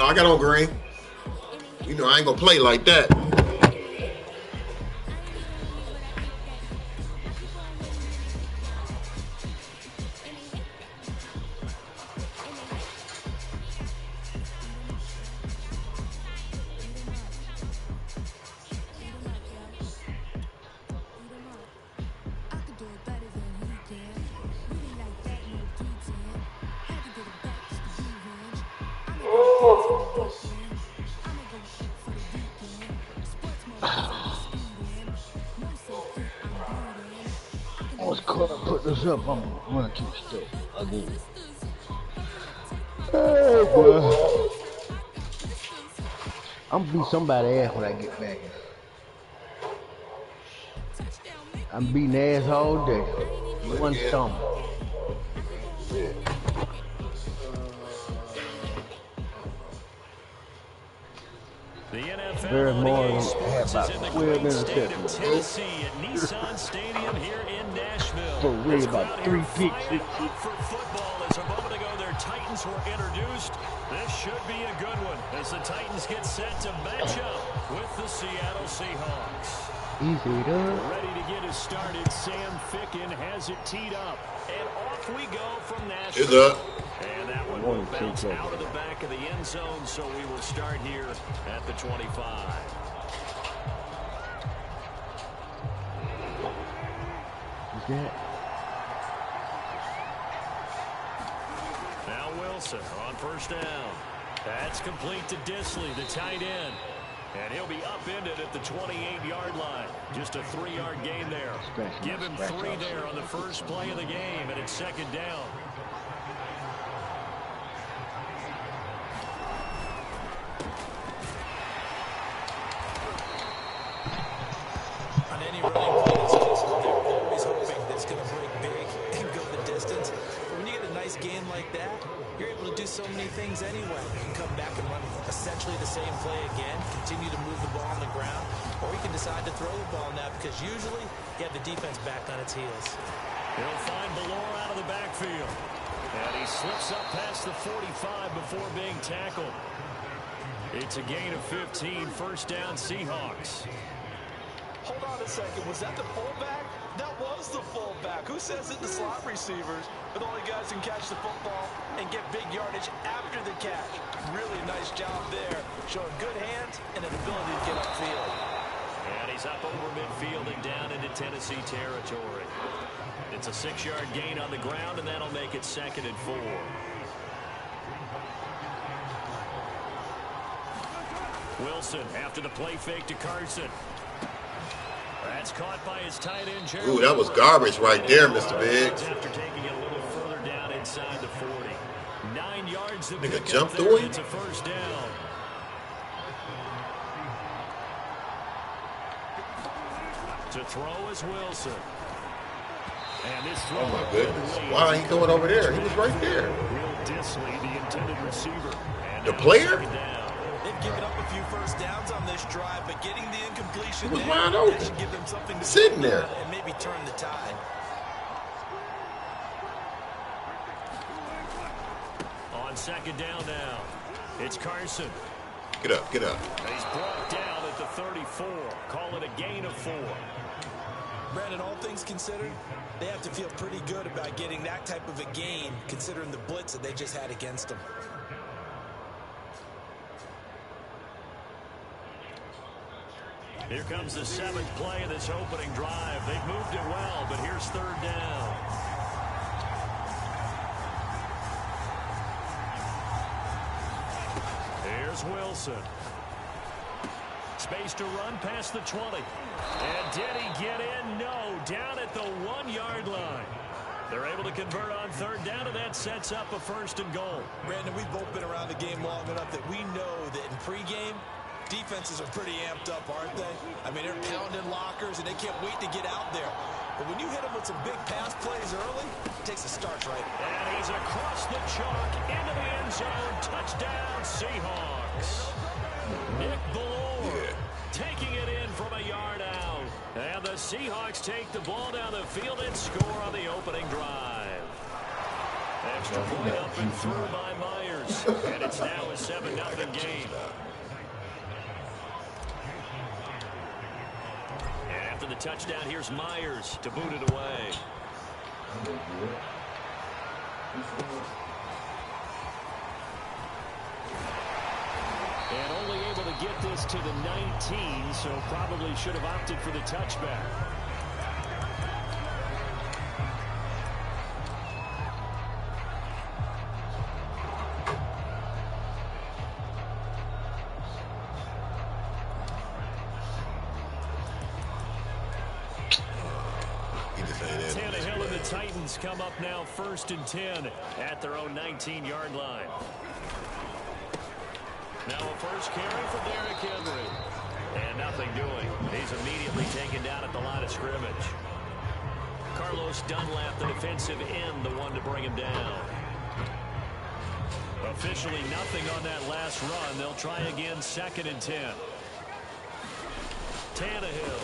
No, I got on green. You know, I ain't gonna play like that. Put this up, I'm gonna keep still. Again. Hey, boy. I'm gonna beat somebody's ass when I get back. I'm beating ass all day. One stomach. The NFL Very morning, Sports about is in the 12 great minutes state of Tennessee at Nissan Stadium here in Nashville. For real, about 3 picks. Up for football as a moment ago their Titans were introduced. This should be a good one as the Titans get set to match up with the Seattle Seahawks. Easy, dude. Ready to get us started. Sam Ficken has it teed up. And off we go from Nashville. It's up. And that one will bounce out of the back of the end zone, so we will start here at the 25. What's that? Now Wilson on first down. That's complete to Disley, the tight end. And he'll be upended at the 28-yard line. Just a 3-yard gain there. Give him 3 there on the first play of the game, and it's second down. On any running play, they're always hoping that it's going to break big and go the distance. But when you get a nice gain like that, you're able to do so many things anyway. You can come back and run essentially the same play again, continue to move the ball on the ground, or you can decide to throw the ball now because usually you have the defense back on its heels. He'll find Ballore out of the backfield. And he slips up past the 45 before being tackled. It's a gain of 15, first down Seahawks. Hold on a second. Was that the fullback? That was the fullback. Who says it? The slot receivers are the only guys who can catch the football and get big yardage after the catch. Really nice job there. Showing good hands and an ability to get upfield. And he's up over midfield and down into Tennessee territory. It's a 6-yard gain on the ground, and that'll make it 2nd and 4. Wilson after the play fake to Carson. That's caught by his tight end, Gerald. Ooh, that was garbage right there, Mr. Biggs. After taking it a little further down inside the 40. 9 yards to Nigga pick jumped up there. away. It's a first down. To throw is Wilson. And this throw. Oh my goodness. Why ain't he going over there? He was right there. Will Disley, the intended receiver. And The player? They've given up a few first downs on this drive, but getting the incompletion He was there, wide that open. should give them something to Sitting build there. on and maybe turn the tide. On second down now, it's Carson. Get up, get up. He's brought down at the 34. Call it a gain of 4. Brandon, all things considered, they have to feel pretty good about getting that type of a gain, considering the blitz that they just had against them. Here comes the 7th play of this opening drive. They've moved it well, but here's 3rd down. Here's Wilson. Space to run past the 20. And did he get in? No. Down at the 1-yard line. They're able to convert on 3rd down, and that sets up a 1st and goal. Brandon, we've both been around the game long enough that we know that in pregame, defenses are pretty amped up, aren't they? I mean, they're pounding lockers, and they can't wait to get out there. But when you hit them with some big pass plays early, it takes a start right. And he's across the chalk into the end zone. Touchdown, Seahawks. Nick Ballore taking it in from a yard out. And the Seahawks take the ball down the field and score on the opening drive. Extra point up and through by Myers. And it's now a 7-0 game. And after the touchdown, here's Myers to boot it away. And only able to get this to the 19, so probably should have opted for the touchback. Tannehill and the Titans come up now 1st and 10 at their own 19-yard line. Now a first carry for Derrick Henry. And nothing doing. He's immediately taken down at the line of scrimmage. Carlos Dunlap, the defensive end, the one to bring him down. Officially nothing on that last run. They'll try again 2nd and 10. Tannehill.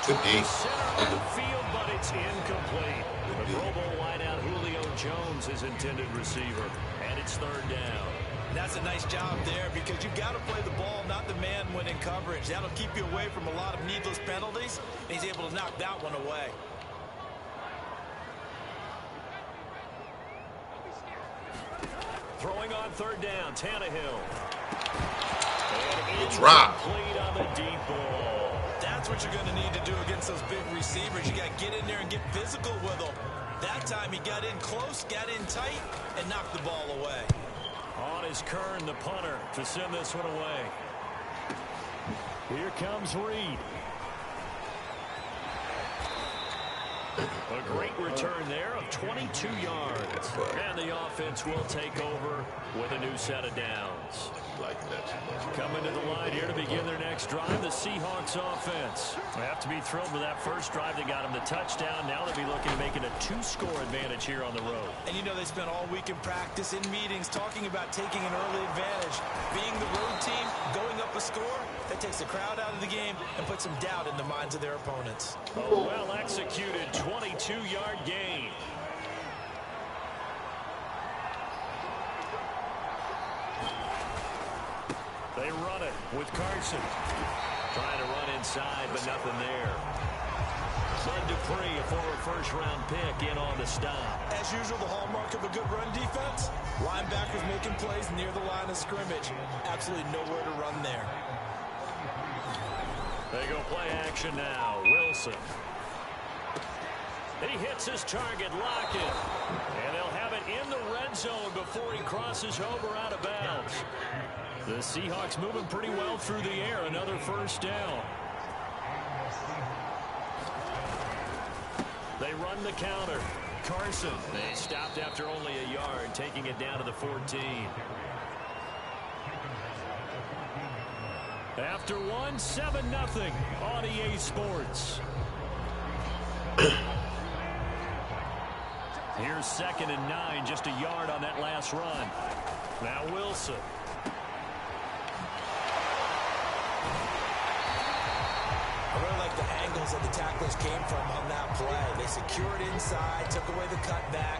Center of the field, but it's incomplete. The Pro Bowl wideout Julio Jones is intended receiver. And it's 3rd down. That's a nice job there because you've got to play the ball, not the man when in coverage. That'll keep you away from a lot of needless penalties. And he's able to knock that one away. Throwing on 3rd down, Tannehill. Good drop. Complete on the deep ball. That's what you're going to need to do against those big receivers. You got to get in there and get physical with them. That time he got in close, got in tight, and knocked the ball away. On is Kern, the punter, to send this one away. Here comes Reed. A great return there of 22 yards. And the offense will take over with a new set of downs. Coming to the line here to begin their next drive, the Seahawks offense. They have to be thrilled with that first drive that got them the touchdown. Now they'll be looking to make it a 2-score advantage here on the road. And you know they spent all week in practice, in meetings, talking about taking an early advantage. Being the road team, going up a score, that takes the crowd out of the game and puts some doubt in the minds of their opponents. A well-executed 22-yard gain. They run it with Carson. Trying to run inside, but nothing there. Bud Dupree, a former first-round pick, in on the stop. As usual, the hallmark of a good run defense, linebackers making plays near the line of scrimmage. Absolutely nowhere to run there. They go play action now. Wilson. He hits his target, Lockett. And they'll have it in the red zone before he crosses over out of bounds. The Seahawks moving pretty well through the air. Another first down. They run the counter. Carson. They stopped after only a yard, taking it down to the 14. After one, 7-0 on EA Sports. Here's 2nd and 9, just a yard on that last run. Now Wilson. I really like the angles that the tacklers came from on that play. They secured inside, took away the cutback.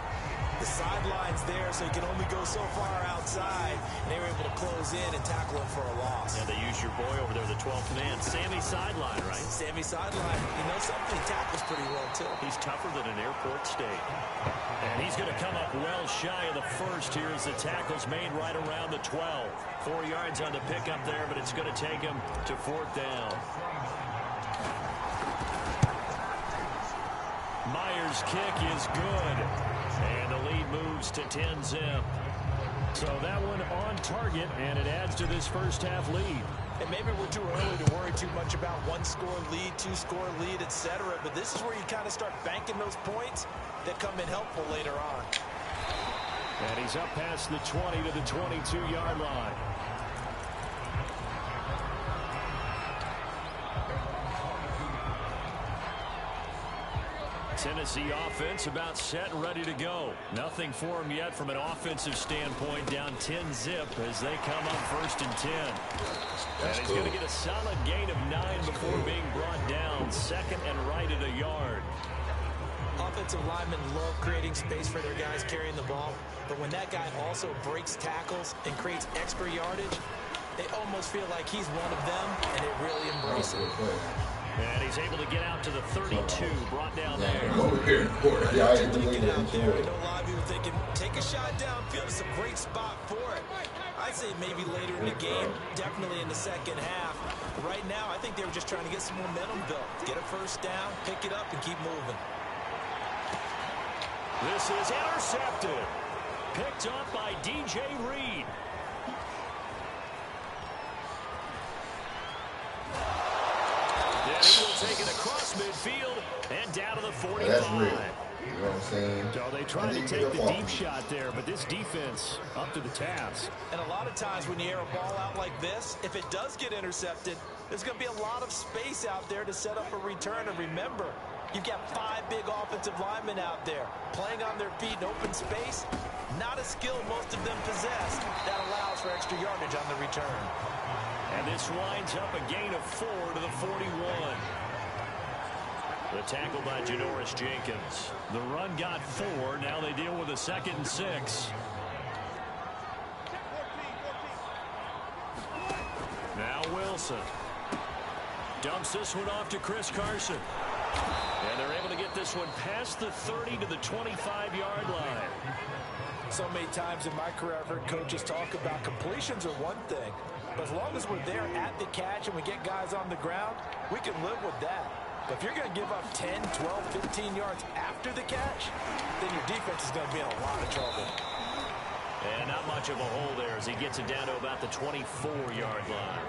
The sideline's there, so he can only go so far outside. And they were able to close in and tackle him for a loss. And they used your boy over there, the 12th man, Sammy Sideline, right? Sammy Sideline. You know something? He tackles pretty well, too. He's tougher than an airport steak. And he's going to come up well shy of the first here as the tackle's made right around the 12. 4 yards on the pickup there, but it's going to take him to 4th down. Myers' kick is good. And the lead moves to 10-zip. So that one on target, and it adds to this first half lead. And maybe we're too early to worry too much about 1-score lead, 2-score lead, etc. But this is where you kind of start banking those points that come in helpful later on. And he's up past the 20 to the 22-yard line. Tennessee offense about set and ready to go. Nothing for them yet from an offensive standpoint, down 10-zip as they come up 1st and 10. And he's going to get a solid gain of 9 before being brought down. 2nd and right at a yard. offensive linemen love creating space for their guys carrying the ball, but when that guy also breaks tackles and creates extra yardage, they almost feel like he's one of them, and they really embrace it. And he's able to get out to the 32, brought down there. Over here, Corey. Yeah, I get out there. I know a lot of you are thinking, take a shot downfield. It's a great spot for it. I'd say maybe later in the game, definitely in the second half. Right now, I think they were just trying to get some momentum built. Get a first down, pick it up, and keep moving. This is intercepted. Picked up by DJ Reed. Then he will take it across midfield and down to the 45. That's real. You know what I'm saying? So they tried to take the deep shot there, but this defense up to the task. And a lot of times when you air a ball out like this, if it does get intercepted, there's going to be a lot of space out there to set up a return. And remember, you've got 5 big offensive linemen out there playing on their feet in open space. Not a skill most of them possess. That allows for extra yardage on the return. And this winds up a gain of 4 to the 41. The tackle by Janoris Jenkins. The run got 4. Now they deal with a 2nd and 6. Now Wilson. Dumps this one off to Chris Carson. And they're able to get this one past the 30 to the 25-yard line. So many times in my career, I've heard coaches talk about completions are one thing. But as long as we're there at the catch and we get guys on the ground, we can live with that. But if you're going to give up 10, 12, 15 yards after the catch, then your defense is going to be in a lot of trouble. And not much of a hole there as he gets it down to about the 24-yard line.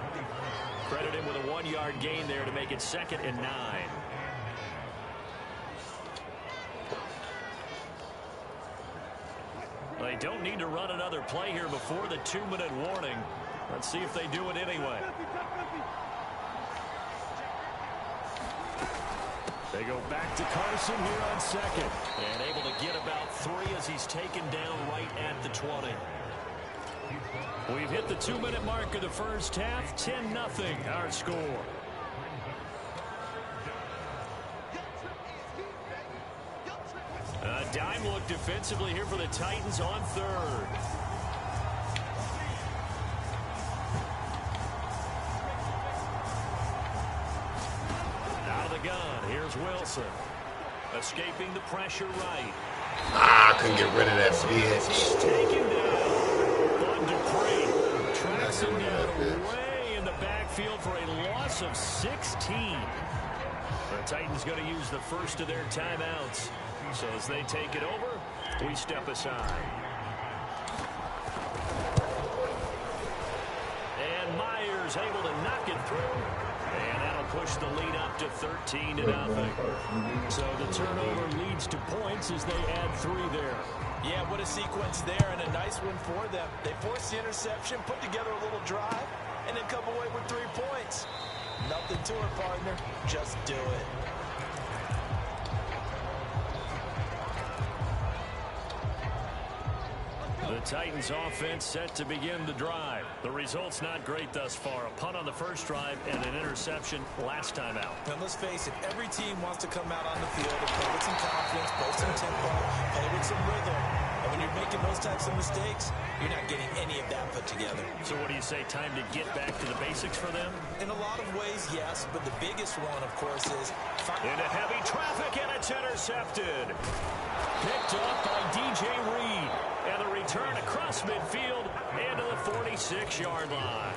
Credit him with a 1-yard gain there to make it 2nd and 9. They don't need to run another play here before the 2-minute warning. Let's see if they do it anyway. They go back to Carson here on 2nd. And able to get about 3 as he's taken down right at the 20. We've hit the 2-minute mark of the first half. 10-0 our score. A dime look defensively here for the Titans on 3rd. Out of the gun, here's Wilson. Escaping the pressure right. I couldn't get rid of that bitch. Taken down. Bud Dupree tracks him down way in the backfield for a loss of 16. The Titans going to use the first of their timeouts. So as they take it over, we step aside. And Myers able to knock it through. And that'll push the lead up to 13-0. So the turnover leads to points as they add 3 there. Yeah, what a sequence there, and a nice one for them. They force the interception, put together a little drive, and then come away with 3 points. Nothing to it, partner. Just do it. The Titans offense set to begin the drive. The result's not great thus far. A punt on the first drive and an interception last time out. And let's face it, every team wants to come out on the field and play with some confidence, play some tempo, play with some rhythm. And when you're making those types of mistakes, you're not getting any of that put together. So what do you say, time to get back to the basics for them? In a lot of ways, yes, but the biggest one, of course, is... Into heavy traffic, and it's intercepted. Picked up by DJ Reed. And the return across midfield and to the 46-yard line.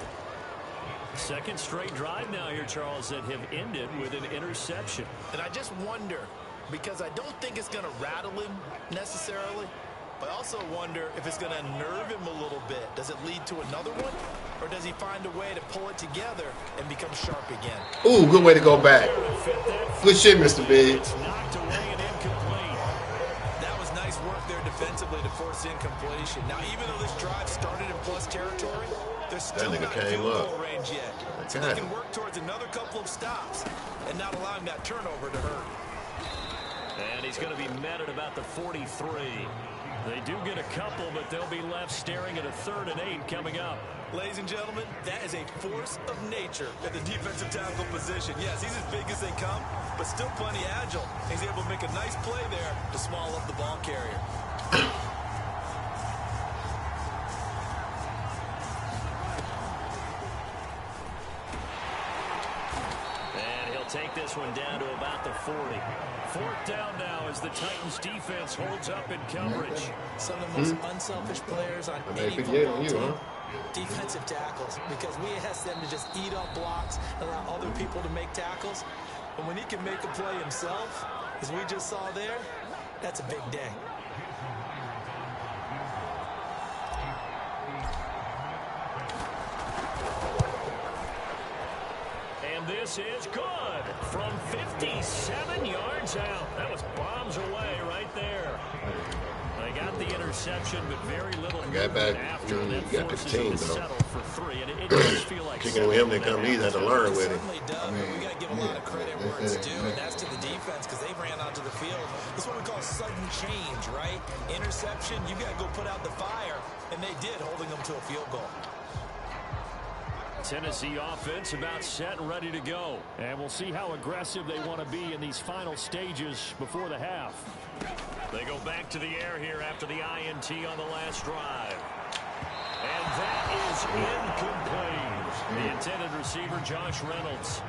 2nd straight drive now here, Charles, that have ended with an interception. And I just wonder, because I don't think it's going to rattle him necessarily, but I also wonder if it's going to nerve him a little bit. Does it lead to another one? Or does he find a way to pull it together and become sharp again? Ooh, good way to go back. Good shit, Mr. Big. It's knocked away and incomplete. That was nice work there defensively to force incompletion. Now, even though this drive started in plus territory, they're still not in field goal range yet. So they can work towards another couple of stops and not allowing that turnover to hurt. And he's going to be met at about the 43. They do get a couple, but they'll be left staring at a 3rd and 8 coming up. Ladies and gentlemen, that is a force of nature at the defensive tackle position. Yes, he's as big as they come, but still plenty agile. He's able to make a nice play there to swallow up the ball carrier. And he'll take this one down to about the 40. 4th down now as the Titans defense holds up in coverage. Some of the most unselfish players on any football team, defensive tackles, because we ask them to just eat up blocks, allow other people to make tackles. But when he can make a play himself, as we just saw there, that's a big day. And this is good from 57 yards out. That was bombs away right there. They got the interception, but very little movement after. That forces him to settle for 3. And it does feel like kicking with him, they come easy. Had to learn with him. Certainly does, but we got to give a lot of credit where it's due, and that's to the defense because they ran onto the field. That's what we call sudden change, right? Interception, you got to go put out the fire, and they did, holding them to a field goal. Tennessee offense about set and ready to go. And we'll see how aggressive they want to be in these final stages before the half. They go back to the air here after the INT on the last drive. And that is incomplete. The intended receiver, Josh Reynolds.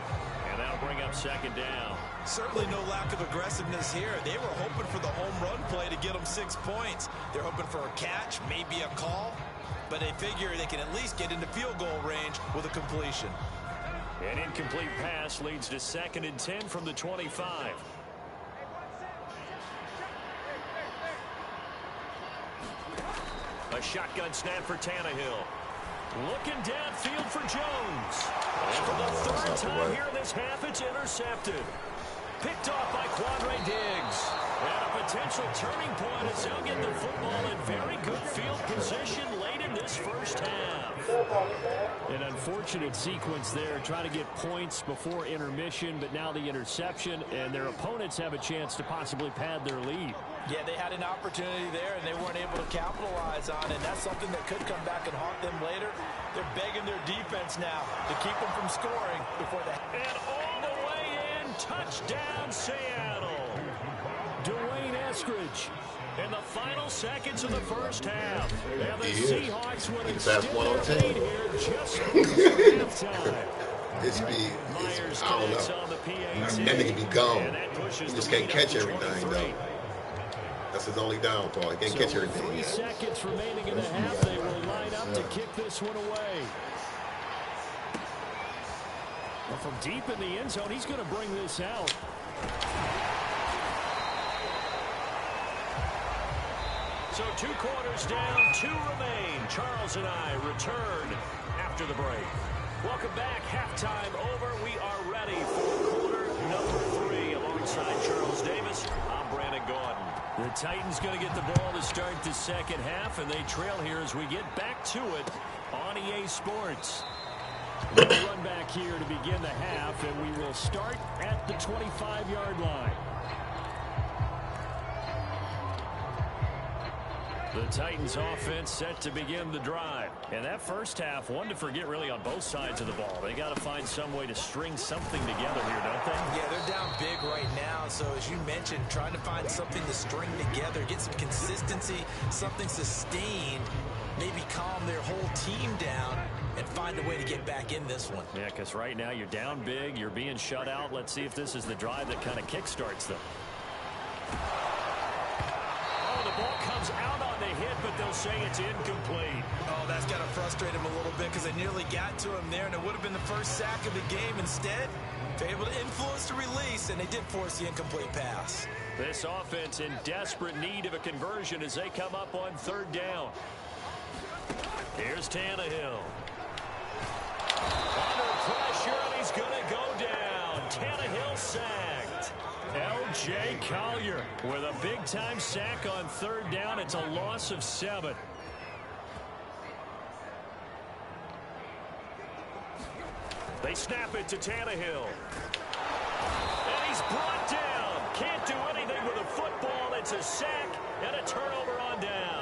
And that'll bring up 2nd down. Certainly no lack of aggressiveness here. They were hoping for the home run play to get them 6 points. They're hoping for a catch, maybe a call. But they figure they can at least get into field goal range with a completion. An incomplete pass leads to 2nd and 10 from the 25. A shotgun snap for Tannehill. Looking downfield for Jones. And for the 3rd time here in this half, it's intercepted. Picked off by Quandre Diggs. And a potential turning point as they'll get the football in very good field position late in this first half. An unfortunate sequence there, trying to get points before intermission, but now the interception, and their opponents have a chance to possibly pad their lead. Yeah, they had an opportunity there, and they weren't able to capitalize on it. And that's something that could come back and haunt them later. They're begging their defense now to keep them from scoring before that. And all the way in, touchdown Seattle. Dwayne Eskridge in the final seconds of the first half. And the Seahawks would extend their lead here just before halftime. His speed is, I don't know. That nigga be gone. He just can't catch everything, though. That's his only downfall. He can't catch everything. 3 seconds remaining in the half. They will line up to kick this one away. Well, from deep in the end zone, he's going to bring this out. So 2 quarters down, 2 remain. Charles and I return after the break. Welcome back. Halftime over. We are ready for quarter number 3 alongside Charles Davis. I'm Brandon Gordon. The Titans going to get the ball to start the second half, and they trail here as we get back to it on EA Sports. We'll run back here to begin the half, and we will start at the 25-yard line. The Titans offense set to begin the drive. And that first half, one to forget really on both sides of the ball. They got to find some way to string something together here, don't they? Yeah, they're down big right now. So as you mentioned, trying to find something to string together, get some consistency, something sustained, maybe calm their whole team down and find a way to get back in this one. Yeah, because right now you're down big, you're being shut out. Let's see if this is the drive that kind of kickstarts them. Oh, the ball comes out on the hit, but they'll say it's incomplete. Oh, that's got to frustrate him a little bit because they nearly got to him there, and it would have been the first sack of the game. Instead, they're able to influence the release, and they did force the incomplete pass. This offense in desperate need of a conversion as they come up on 3rd down. Here's Tannehill. Under pressure, and he's going to go down. Tannehill sacked. L.J. Collier with a big-time sack on 3rd down. It's a loss of 7. They snap it to Tannehill. And he's brought down. Can't do anything with a football. It's a sack and a turnover on down.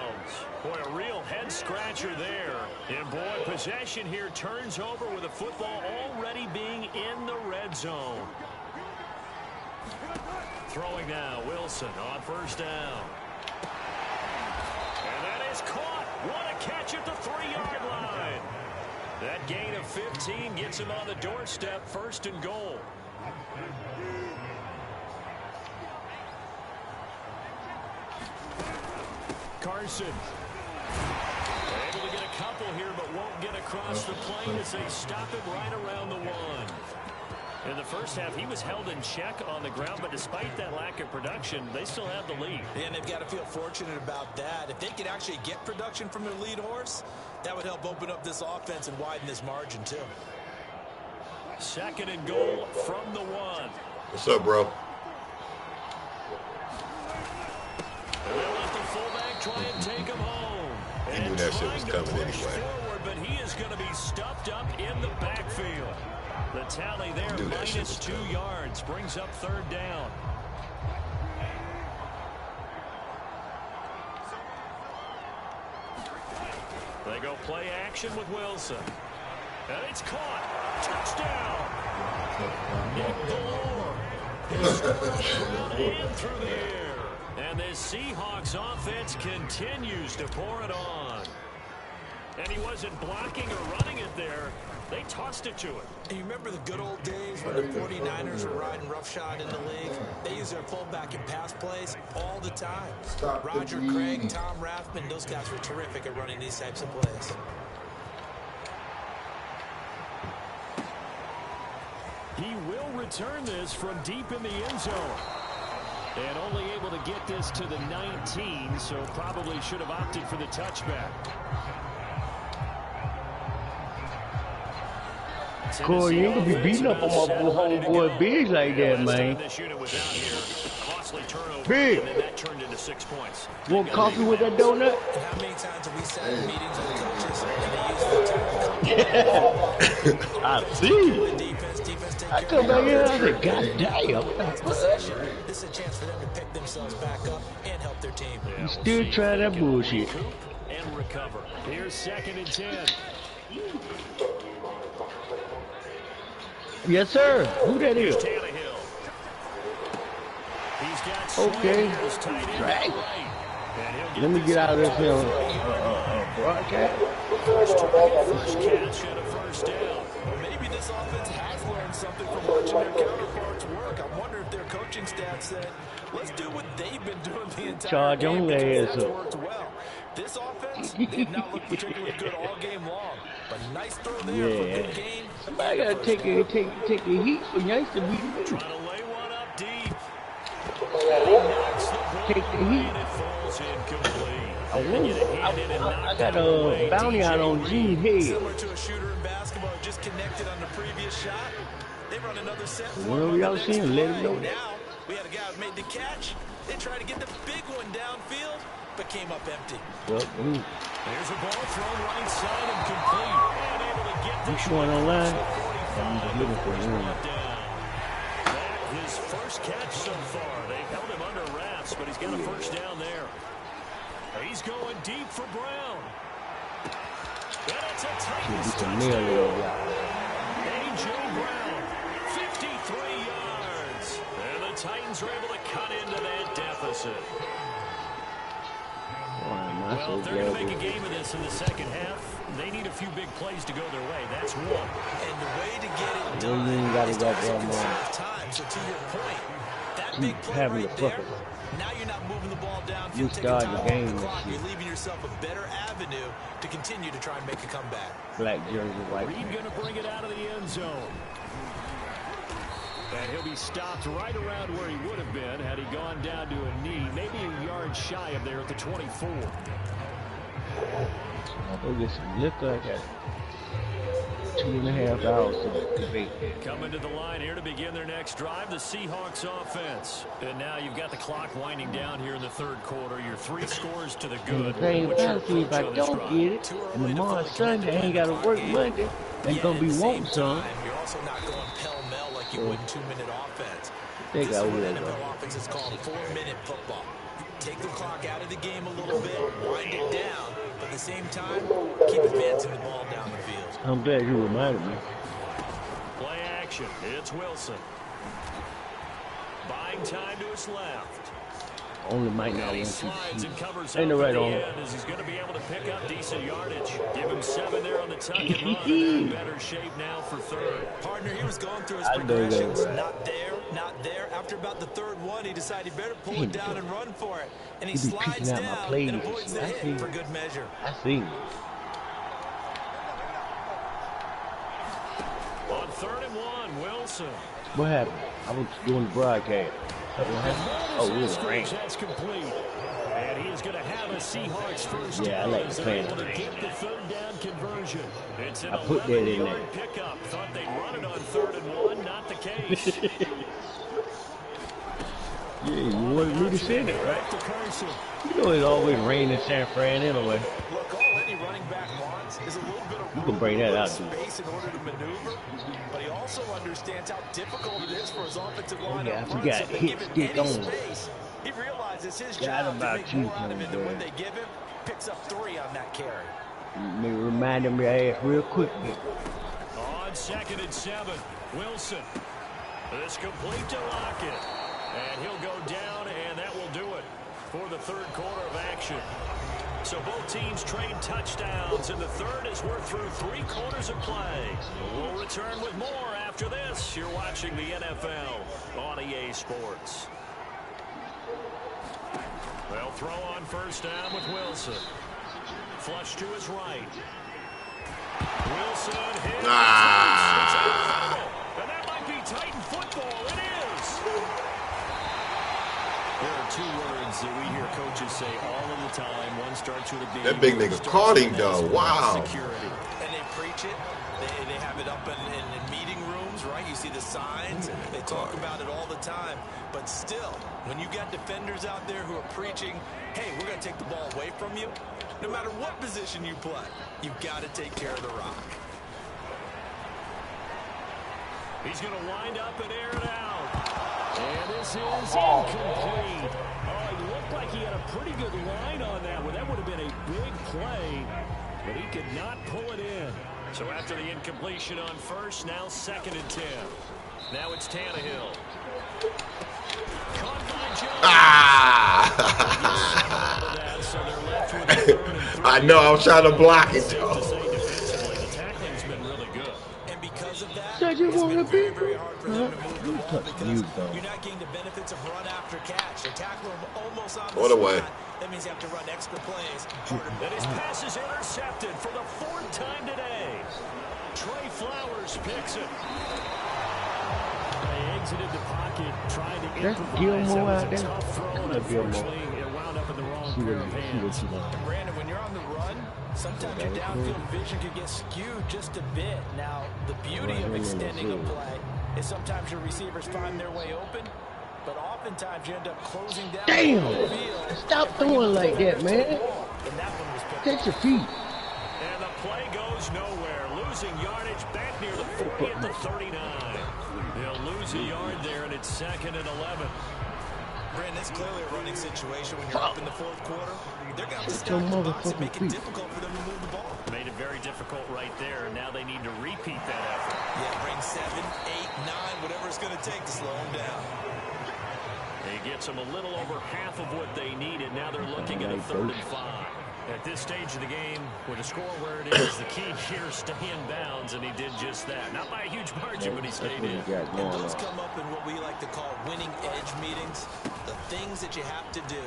possession here turns over with the football already being in the red zone. Throwing now, Wilson on first down. And that is caught. What a catch at the 3-yard line. That gain of 15 gets him on the doorstep, first and goal. Carson. Able to get a couple here, but won't get across the plane as they stop him right around the 1. In the first half, he was held in check on the ground, but despite that lack of production, they still have the lead. And they've got to feel fortunate about that. If they could actually get production from their lead horse, that would help open up this offense and widen this margin, too. Second and goal from the 1. What's up, bro? And they'll let the fullback try and take him home. He knew that shit was coming anyway. Forward, but he is going to be stuffed up in the backfield. The tally there, minus 2 yards, brings up third down. They go play action with Wilson. And it's caught. Touchdown. Nick Ballore. And through the air. And this Seahawks offense continues to pour it on. And he wasn't blocking or running it there. They tossed it to him. And you remember the good old days when the 49ers were riding roughshod in the league? They used their fullback in pass plays all the time. Roger Craig, Tom Rathman, those guys were terrific at running these types of plays. He will return this from deep in the end zone. And only able to get this to the 19, so probably should have opted for the touchback. Corey, you ain't gonna be beating up on my homeboy Big like that, man. Big. Want coffee with that donut? How many times have we sat in meetings with coaches and they use the time? I see. I come back here and I said, God damn. This is a chance for them to pick themselves back up and help their team. You still trying that bullshit. And recover. Here's 2nd and 10. Yes, sir. Who that is? Okay. Right. Let me get out of this broadcast. First catch and a first down. Maybe this offense has learned something from watching their counterparts work. I wonder if their coaching staff said, let's do what they've been doing the entire game because that's worked well. This offense did not look particularly good all game long, but nice throw there for a good game. Somebody got to take a heat for youngster beat me. Trying to lay one up deep. Take the heat. I got a bounty out on Gene's head. Similar to a shooter in basketball, just connected on the previous shot. They run another set. Whenever y'all seen, let him know. Now we had a guy who made the catch. They tried to get the big one downfield, but came up empty. There's a ball thrown right side and complete. And able to get the shot online. His first catch so far. They've held him under wraps, but he's got a first down there. He's going deep for Brown. And it's a Titans touchdown. A.J. Brown, 53 yards. And the Titans are able to cut into that deficit. Well, if they're going to make a game of this in the second half, they need a few big plays to go their way. That's one. And the way to get it done is to also conserve time. So to your point, that big play right there, now you're not moving the ball downfield, taking time off the clock. You're leaving yourself a better avenue to continue to try and make a comeback. Black jersey, white. Reed going to bring it out of the end zone. And he'll be stopped right around where he would have been had he gone down to a knee, maybe a yard shy of there at the 24. I'll go get some liquor. I got 2.5 hours to debate that. Coming to the line here to begin their next drive, the Seahawks offense. And now you've got the clock winding down here in the third quarter. Your 3 scores to the good. If I don't get it, and tomorrow Sunday, I ain't got to work Monday, ain't going to be wanting some. You're also not going pell-mell like you would in 2-minute offense. This NFL offense is called 4-minute football. take the clock out of the game a little bit, wind it down, but at the same time, keep advancing the ball down the field. I'm glad you reminded me. Play action. It's Wilson. Buying time to his left. Only might not And he want slides to. and covers Ain't up no at right the on. end as he's going to be able to pick up decent yardage. Give him 7 there on the tuck and run, and they're in better shape now for third. Partner, he was going through his I know that, progressions. right. Not there, not there. After about the third one, he decided he better pull Damn, it down and run for it. And he You be slides picking out my down plays. and avoids the I see. hit for good measure. I seen it. On 3rd and 1, Wilson. What happened? I was doing the broadcast. Something happened? Oh, it was rain. That's complete. And he is going to have a Seahawks first Yeah, I down like as the they're plan. able to get the 3rd down conversion. It's an I put that in 11-yard there. pickup. Thought they'd run it on 3rd and 1. Not the case. Yeah, you wanted me to send it, right? To Carson. You know it's always rain in San Fran anyway. Look, all any running back wants is a little bit of You can bring that out, dude. space in order to maneuver, but he also understands how difficult it is for his offensive line yeah, I up front. forgot. So they Hit give him stick any on. space. He realizes his Forgot job to about make you, more out of it, and when homeboy. they give him, picks up 3 on that carry. Me reminding me ass real quick. On 2nd and 7, Wilson. This complete to Lockett. And he'll go down, and that will do it for the 3rd quarter of action. So both teams trade touchdowns, and the 3rd as we're through 3 quarters of play. We'll return with more after this. You're watching the NFL on EA Sports. They'll throw on 1st down with Wilson. Flush to his right. Wilson hits. And that might be Titan football. It is. There are 2 words that we hear coaches say all of the time. One starts with a B. That big nigga caught him, though. Wow. Security. And they preach it. They have it up in meeting rooms, right? You see the signs. They talk about it all the time. But still, when you got defenders out there who are preaching, hey, we're going to take the ball away from you, no matter what position you play, you've got to take care of the rock. He's going to wind up and air it out. And this is incomplete. Oh, it looked like he had a pretty good line on that one. That would have been a big play, but he could not pull it in. So after the incompletion on 1st, now 2nd and 10. Now it's Tannehill. Caught by Jones. So they're left with a 3rd and 3. I know, I was trying to block it, though. To say defensively, the tackling's been really good. And because of that, Does you it's wanna been very, be? very hard for them to move the ball Touch because you, though. you're not getting the benefits of run after catch. They tackle him almost on the What a way. spot. That means you have to run extra plays. And his pass is intercepted for the 4th time today. Trey Flowers picks it. They exited the pocket, trying to That's improvise. Gilmore That out was a there. tough throw, and That's Gilmore. unfortunately, it wound up in the wrong See pair what of you hands. want. Brandon, when you're on the run, sometimes your downfield vision can get skewed just a bit. Now, the beauty of extending a play is sometimes your receivers find their way open, but oftentimes you end up closing down Damn! the field. Stop throwing like that, man. And that one was picked Catch your feet. And the play goes nowhere. Losing yardage back near the 40 at the 39. They'll lose a yard there, and it's 2nd and 11. Brandon, it's clearly a running situation when you're up in the 4th quarter. They're going to have to Your stack the box and motherfucking make it feet. difficult for them to move the ball. Made it very difficult right there, and now they need to repeat that effort. Yeah, bring 7, 8, 9, whatever it's going to take to slow them down. He gets them a little over half of what they needed. Now they're looking at a 3rd and 5. At this stage of the game, with a score where it is, the key here is stay in bounds, and he did just that. Not by a huge margin, but he stayed in. And those come up in what we like to call winning edge meetings. The things that you have to do,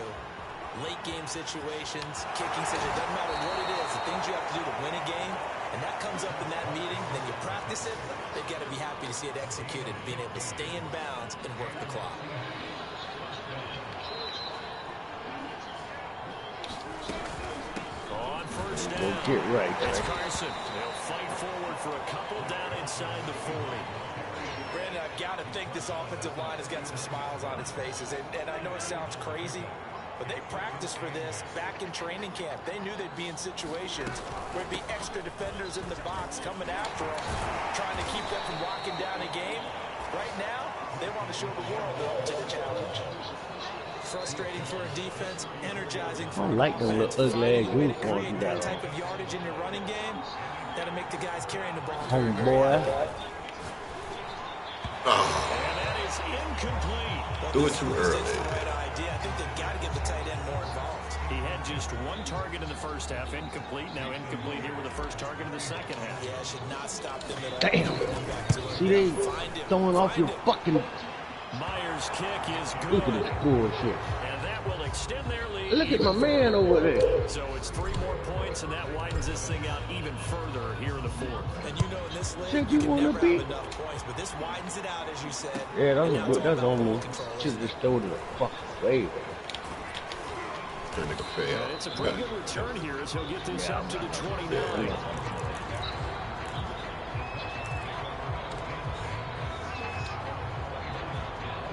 late game situations, kicking situations, it doesn't matter what it is, the things you have to do to win a game, and that comes up in that meeting, then you practice it, they've got to be happy to see it executed, being able to stay in bounds and work the clock. On 1st down. Go get right, It's right? Carson. They'll fight forward for a couple down inside the 40. Brandon, I've got to think this offensive line has got some smiles on its faces. And I know it sounds crazy, but they practiced for this back in training camp. They knew they'd be in situations where there'd be extra defenders in the box coming after them, trying to keep them from locking down a game. Right now, they want to show the world they're up to the challenge. frustrating for a defense, energizing for I don't like them little ugly ass uniforms you that got type of yardage in your running game. That'll make the guys carrying the ball. homeboy. And that is incomplete. Do it too early. That's the right idea. I think they've got to get the tight end more involved. He had just one target in the first half, incomplete. Now incomplete here with the first target in the second half. Yeah, should not stop them at all. Damn. See, they throwing off your fucking. Myers' kick is good. Look at this bullshit. And that will extend their lead. Look at my man over there. So it's 3 more points, and that widens this thing out even further here in the fourth. And you know in this league, Think you you can wanna never beat? have enough points, but this widens it out, as you said. Yeah, And now it's all that's about on me. ball control, Should isn't it? just throw it the fuck away. That nigga fail. And it's a pretty good return here as he'll get this up to the 29.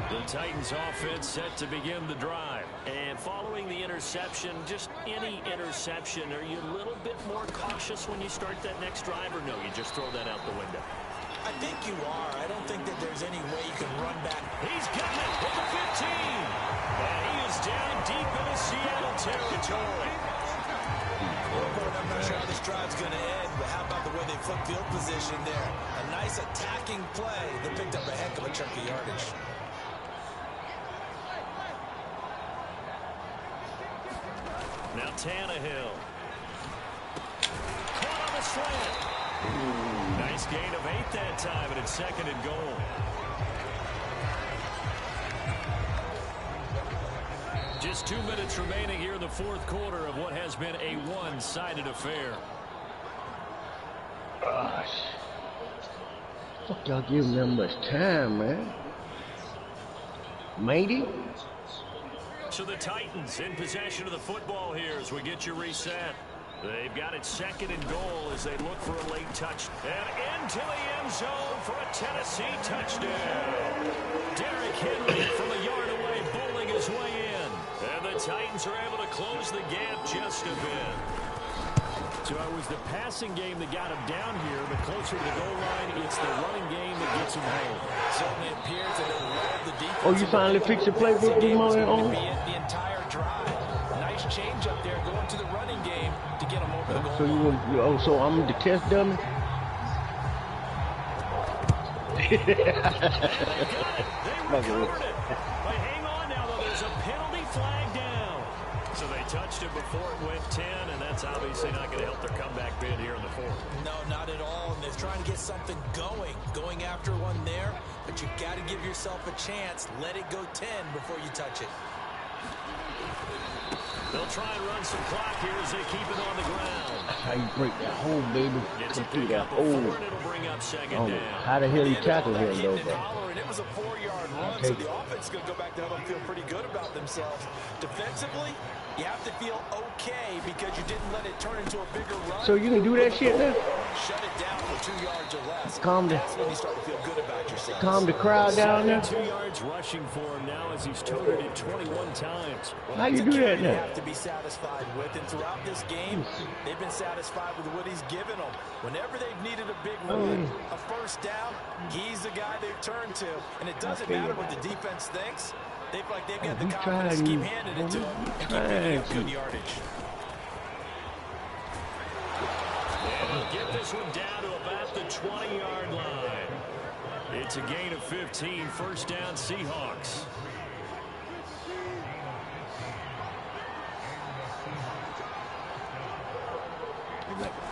The Titans offense set to begin the drive. And following the interception, just any interception, are you a little bit more cautious when you start that next drive, or no, you just throw that out the window? I think you are. I don't think that there's any way you can run back. He's got it at the 15. And he is down deep into Seattle territory. I'm not sure how this drive's going to end, but how about the way they flip field position there? A nice attacking play. They picked up a heck of a chunk of yardage. Now Tannehill. Caught on the slant. Nice gain of 8 that time, and it's 2nd and goal. Just 2 minutes remaining here in the fourth quarter of what has been a one-sided affair. Gosh. Fuck y'all giving them much time, man. Matey? So the Titans in possession of the football here as we get you reset. They've got it 2nd and goal as they look for a late touch. And into the end zone for a Tennessee touchdown. Derrick Henry from a yard away bowling his way in. And the Titans are able to close the gap just a bit. So it was the passing game that got him down here, but closer to the goal line, it's the running game that gets him home. Certainly appears that it led the defense. Oh, you finally fixed your playbook, you on? The entire drive. Nice change up there going to the running game to get him over the goal So line. so I'm the test dummy? They recovered it. But hang on now, though. There's a penalty flag down. So they touched it before it went 10, and that's obviously not going to help their comeback bid here in the fourth. No, not at all. And they're trying to get something going after one there. But you got to give yourself a chance. Let it go 10 before you touch it. They'll try and run some clock here as they keep it on the ground. How you break that hole, baby? It's Come a through pickup that of 4, hole. and it'll bring up 2nd Oh, down. how the hell he tackled him, though, And bro? holler, and it was a 4-yard run, Okay. so the offense is going to go back to help them feel pretty good about themselves. Defensively, you have to feel okay because you didn't let it turn into a bigger run. So you can do that shit now? Shut it down for 2 yards or less. Calm That's when you start to feel good about yourself. Calm the crowd down there? 2 yards rushing for him now as he's toted it 21 times. How you do that You now? have to be satisfied with, and throughout this game, they've been satisfied with what he's given them. Whenever they've needed a big win, a first down, he's the guy they've turned to. And it doesn't matter what the defense thinks. They've got the confidence to keep handing it to them and keep picking up good yardage. And they'll get this one down to about the 20-yard line. It's a gain of 15, first down Seahawks.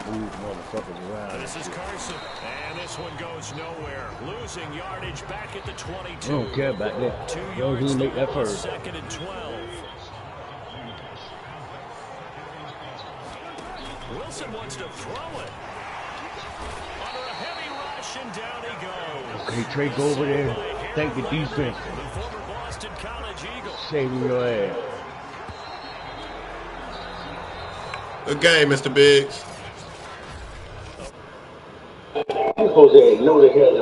Move motherfuckers around. This is Carson, and this one goes nowhere. Losing yardage back at the 22. I don't care about that. 2 As long as yards we to make that go, first. 2nd and 12. Wilson wants to throw it. Under a heavy rush, and down he goes. Okay, Trey, go over there. Thank the defense. The former Boston College Eagle. Saving your ass. Good game, Mr. Biggs. You supposed to know the hell